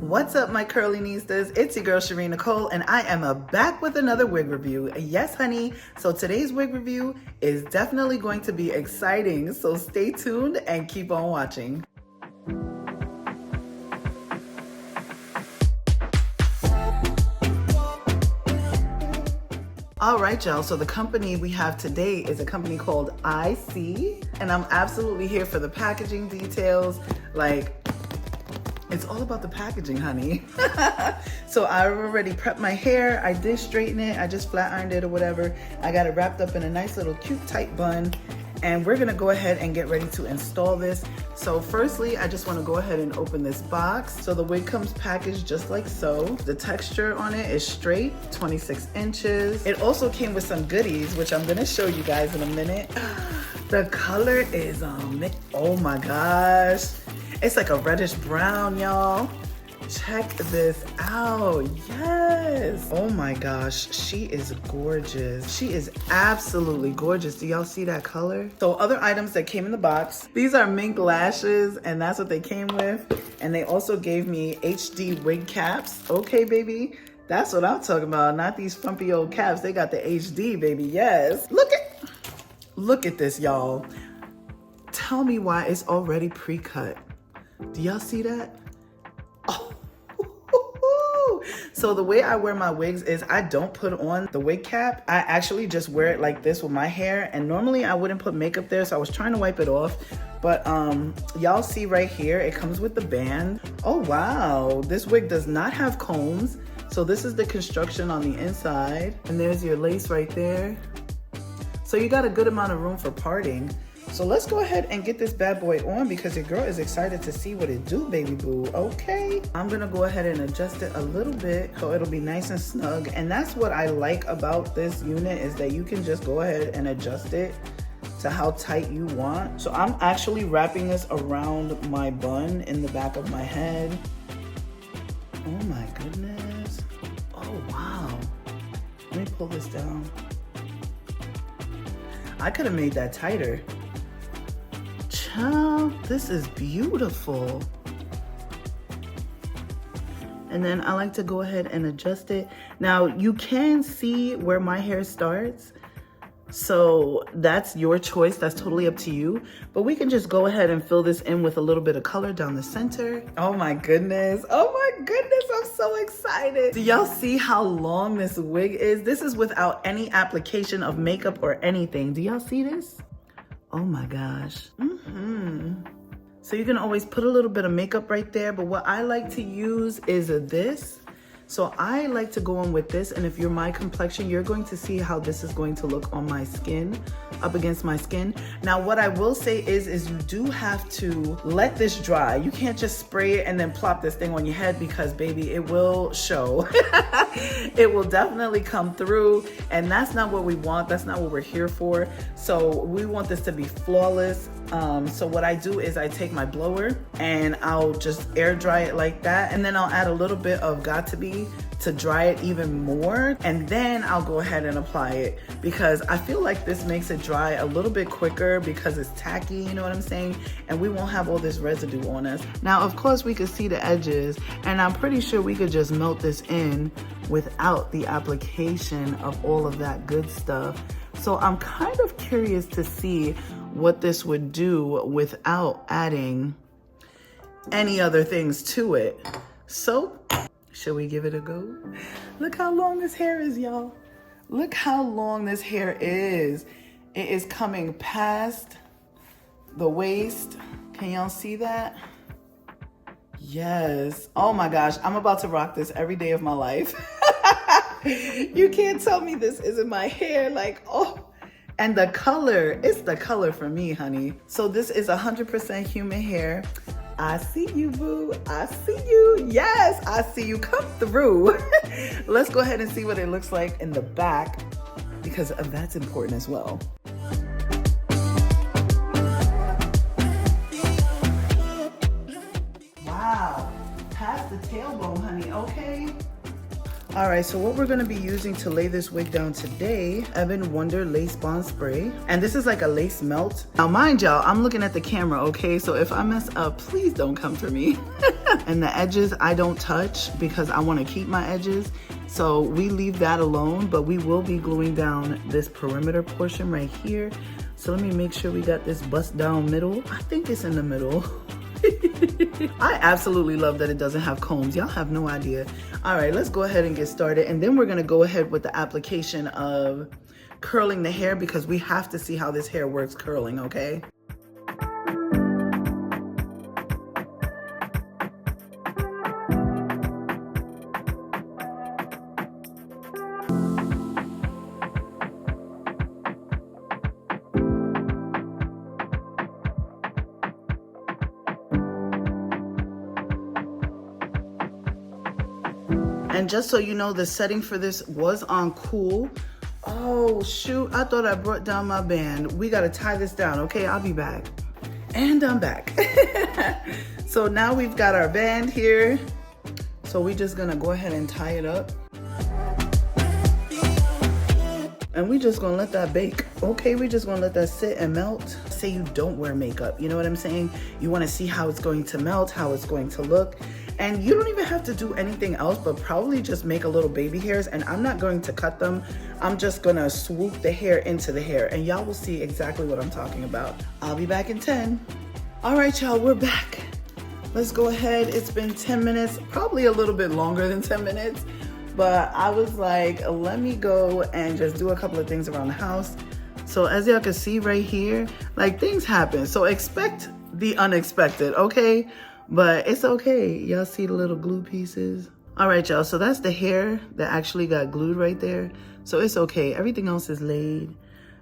What's up, my curly niestas? It's your girl Shareen Nicole, and I am back with another wig review. Yes, honey. So today's wig review is definitely going to be exciting. So stay tuned and keep on watching. All right, y'all. So the company we have today is a company called ISEE, and I'm absolutely here for the packaging details. Like, it's all about the packaging, honey. So I already prepped my hair. I did straighten it. I just flat ironed it or whatever. I got it wrapped up in a nice little cute tight bun. And we're gonna go ahead and get ready to install this. So firstly, I just wanna go ahead and open this box. So the wig comes packaged just like so. The texture on it is straight, 26 inches. It also came with some goodies, which I'm gonna show you guys in a minute. The color is, oh my gosh. It's like a reddish brown, y'all. Check this out. Yes. Oh my gosh, she is gorgeous. She is absolutely gorgeous. Do y'all see that color? So other items that came in the box, these are mink lashes, and that's what they came with. And they also gave me HD wig caps. Okay, baby. That's what I'm talking about. Not these frumpy old caps. They got the HD, baby. Yes. Look at this, y'all. Tell me why it's already pre-cut. Do y'all see that? Oh. So the way I wear my wigs is I don't put on the wig cap. I actually just wear it like this with my hair. And normally I wouldn't put makeup there, so I was trying to wipe it off. But y'all see right here, it comes with the band. Oh wow, this wig does not have combs. So this is the construction on the inside. And there's your lace right there. So you got a good amount of room for parting. So let's go ahead and get this bad boy on because your girl is excited to see what it do, baby boo. Okay. I'm gonna go ahead and adjust it a little bit so it'll be nice and snug. And that's what I like about this unit is that you can just go ahead and adjust it to how tight you want. So I'm actually wrapping this around my bun in the back of my head. Oh my goodness. Oh wow. Let me pull this down. I could have made that tighter. Child, this is beautiful. And then I like to go ahead and adjust it. Now you can see where my hair starts. So that's your choice, that's totally up to you. But we can just go ahead and fill this in with a little bit of color down the center. Oh my goodness, I'm so excited. Do y'all see how long this wig is? This is without any application of makeup or anything. Do y'all see this? Oh my gosh. So you can always put a little bit of makeup right there, but what I like to use is this. So I like to go in with this, and if you're my complexion, you're going to see how this is going to look on my skin, up against my skin. Now, what I will say is you do have to let this dry. You can't just spray it and then plop this thing on your head because, baby, it will show. It will definitely come through, and that's not what we want. That's not what we're here for. So we want this to be flawless. So what I do is I take my blower and I'll just air dry it like that, and then I'll add a little bit of Got2b to dry it even more, and then I'll go ahead and apply it because I feel like this makes it dry a little bit quicker because it's tacky, you know what I'm saying? And we won't have all this residue on us. Now, of course, we could see the edges, and I'm pretty sure we could just melt this in without the application of all of that good stuff. So I'm kind of curious to see what this would do without adding any other things to it. So, should we give it a go? Look how long this hair is, y'all. Look how long this hair is. It is coming past the waist. Can y'all see that? Yes. Oh my gosh, I'm about to rock this every day of my life. You can't tell me this isn't my hair. Like, oh. And the color, it's the color for me, honey. So this is 100% human hair. I see you, boo. I see you. Yes, I see you. Come through. Let's go ahead and see what it looks like in the back because that's important as well. Wow. Past the tailbone, honey. Okay. All right, so what we're gonna be using to lay this wig down today, Ebon Wonder Lace Bond Spray. And this is like a lace melt. Now mind y'all, I'm looking at the camera, okay? So if I mess up, please don't come for me. And the edges I don't touch because I wanna keep my edges. So we leave that alone, but we will be gluing down this perimeter portion right here. So let me make sure we got this bust down middle. I think it's in the middle. I absolutely love that it doesn't have combs. Y'all have no idea. All right, let's go ahead and get started. And then we're gonna go ahead with the application of curling the hair because we have to see how this hair works curling, okay? And just so you know, the setting for this was on cool. Oh shoot, I thought I brought down my band. We gotta tie this down, okay? I'll be back. And I'm back. So now we've got our band here. So we're just gonna go ahead and tie it up. And we just gonna let that bake. Okay, we just gonna let that sit and melt. Say you don't wear makeup, you know what I'm saying? You wanna see how it's going to melt, how it's going to look. And you don't even have to do anything else, but probably just make a little baby hairs. And I'm not going to cut them. I'm just gonna swoop the hair into the hair and y'all will see exactly what I'm talking about. I'll be back in 10. All right, y'all, we're back. Let's go ahead. It's been 10 minutes, probably a little bit longer than 10 minutes. But I was like, let me go and just do a couple of things around the house. So as y'all can see right here, like things happen. So expect the unexpected, okay? But it's okay. Y'all see the little glue pieces? All right, y'all. So that's the hair that actually got glued right there. So it's okay. Everything else is laid.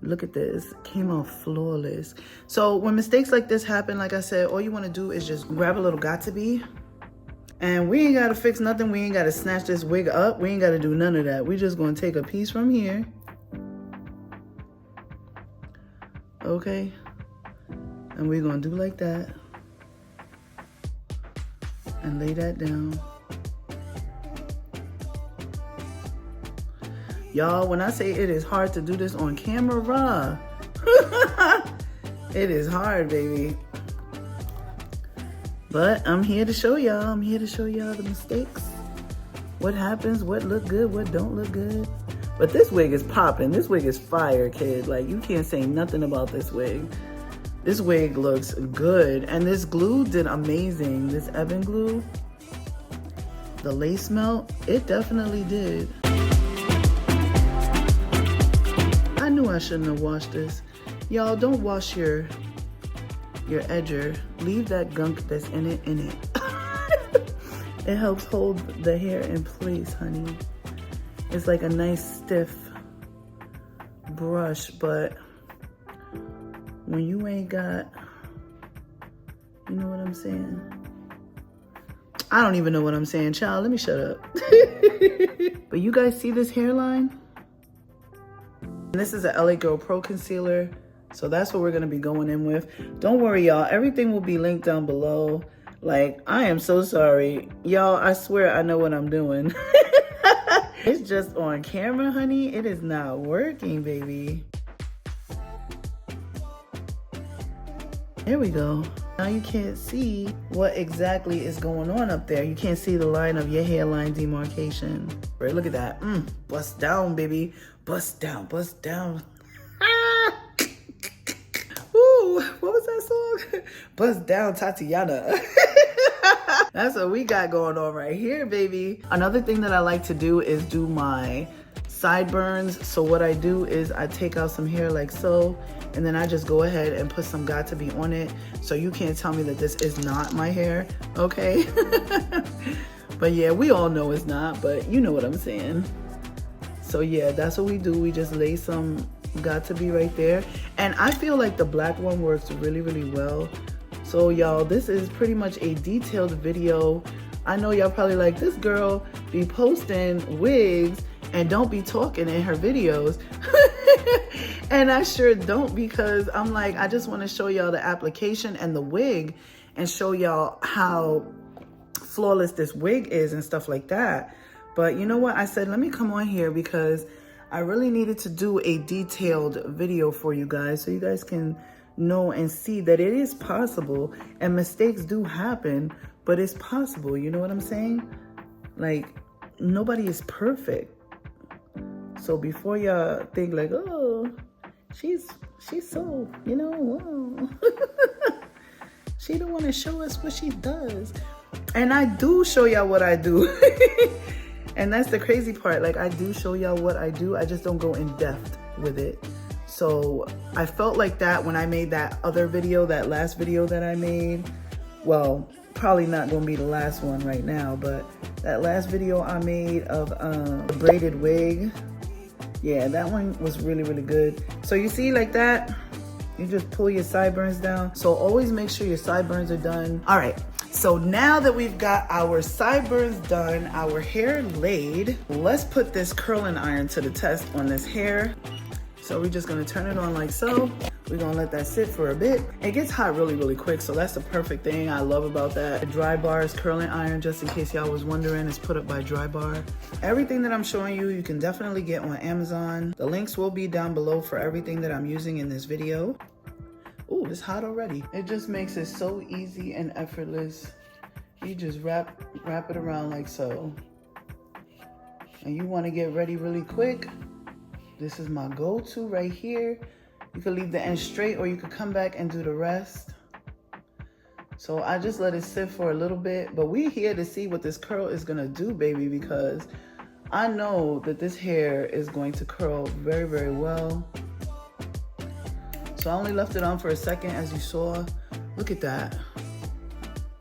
Look at this. Came out flawless. So when mistakes like this happen, like I said, all you want to do is just grab a little got-to-be. And we ain't got to fix nothing. We ain't got to snatch this wig up. We ain't got to do none of that. We just going to take a piece from here. Okay. And we're going to do like that. And lay that down. Y'all, when I say it is hard to do this on camera, it is hard, baby. But I'm here to show y'all. I'm here to show y'all the mistakes. What happens, what look good, what don't look good. But this wig is popping. This wig is fire, kid. Like, you can't say nothing about this wig. This wig looks good. And this glue did amazing. This Ebon glue, the lace melt, it definitely did. I knew I shouldn't have washed this. Y'all, don't wash your edger. Leave that gunk that's in it. It helps hold the hair in place, honey. It's like a nice stiff brush, but when you ain't got, you know what I'm saying? I don't even know what I'm saying, child. Let me shut up. But you guys see this hairline? And this is a LA Girl Pro Concealer. So that's what we're gonna be going in with. Don't worry, y'all. Everything will be linked down below. Like, I am so sorry. Y'all, I swear I know what I'm doing. It's just on camera, honey. It is not working, baby. There we go. Now you can't see what exactly is going on up there. You can't see the line of your hairline demarcation. Right, look at that. Bust down, baby. Bust down, bust down. Ooh, what was that song? Bust down, Tatiana. That's what we got going on right here, baby. Another thing that I like to do is do my sideburns. So what I do is I take out some hair like so, and then I just go ahead and put some got-to-be on it. So you can't tell me that this is not my hair, okay? But yeah, we all know it's not, but you know what I'm saying. So yeah, that's what we do. We just lay some got-to-be right there. And I feel like the black one works really, really well. So y'all, this is pretty much a detailed video. I know y'all probably like, this girl be posting wigs and don't be talking in her videos. And I sure don't, because I'm like, I just want to show y'all the application and the wig and show y'all how flawless this wig is and stuff like that. But you know what? I said, let me come on here because I really needed to do a detailed video for you guys so you guys can know and see that it is possible, and mistakes do happen, but it's possible. You know what I'm saying? Like, nobody is perfect. So before y'all think like, oh, she's so, you know, whoa. She don't want to show us what she does. And I do show y'all what I do. And that's the crazy part. Like, I do show y'all what I do. I just don't go in depth with it. So I felt like that when I made that other video, that last video that I made. Well, probably not gonna be the last one right now, but that last video I made of a braided wig. Yeah, that one was really, really good. So you see like that, you just pull your sideburns down. So always make sure your sideburns are done. All right, so now that we've got our sideburns done, our hair laid, let's put this curling iron to the test on this hair. So we're just gonna turn it on like so. We're gonna let that sit for a bit. It gets hot really, really quick, so that's the perfect thing I love about that. The Dry Bar's curling iron, just in case y'all was wondering, is put up by Dry Bar. Everything that I'm showing you, you can definitely get on Amazon. The links will be down below for everything that I'm using in this video. Ooh, it's hot already. It just makes it so easy and effortless. You just wrap it around like so. And you wanna get ready really quick. This is my go-to right here. You could leave the end straight or you could come back and do the rest. So I just let it sit for a little bit, but we're here to see what this curl is gonna do, baby, because I know that this hair is going to curl very, very well. So I only left it on for a second, as you saw. Look at that.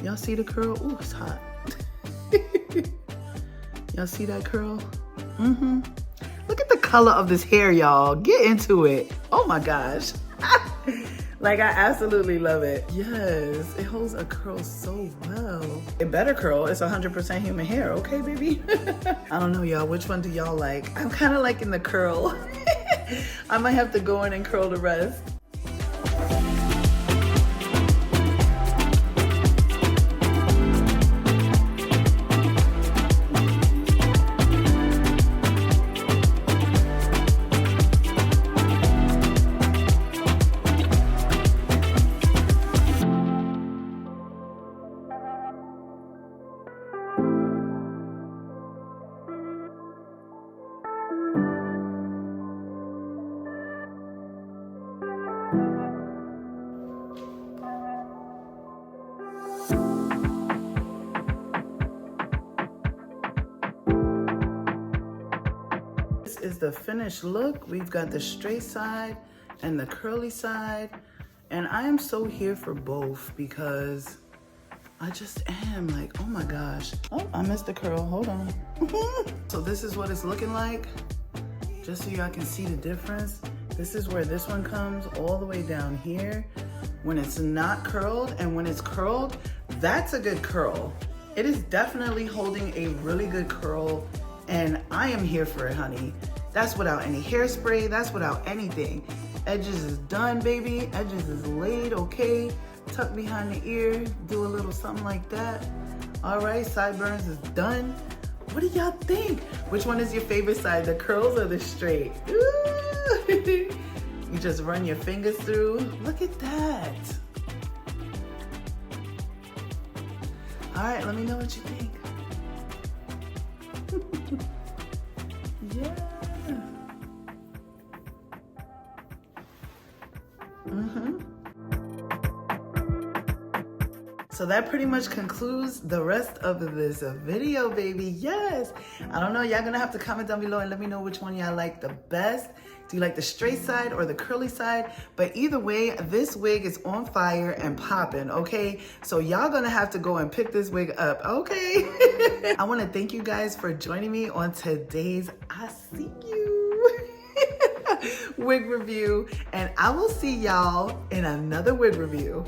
Y'all see the curl? Ooh, it's hot. Y'all see that curl? Mm-hmm. Look at the color of this hair, y'all. Get into it. Oh my gosh. Like, I absolutely love it. Yes, it holds a curl so well. It better curl. It's 100% human hair, okay, baby? I don't know, y'all. Which one do y'all like? I'm kind of liking the curl. I might have to go in and curl the rest. This is the finished look. We've got the straight side and the curly side. And I am so here for both because I just am like, oh my gosh. Oh, I missed the curl, hold on. So this is what it's looking like. Just so y'all can see the difference. This is where this one comes all the way down here when it's not curled, and when it's curled, that's a good curl. It is definitely holding a really good curl, and I am here for it, honey. That's without any hairspray, that's without anything. Edges is done, baby. Edges is laid, okay? Tuck behind the ear, do a little something like that. All right, sideburns is done. What do y'all think? Which one is your favorite side, the curls or the straight? Ooh. You just run your fingers through. Look at that. All right, let me know what you think. Yeah. So that pretty much concludes the rest of this video, baby. Yes. I don't know. Y'all gonna have to comment down below and let me know which one y'all like the best. Do you like the straight side or the curly side? But either way, this wig is on fire and popping, okay? So y'all gonna have to go and pick this wig up, okay? I wanna thank you guys for joining me on today's ISEE wig review. And I will see y'all in another wig review.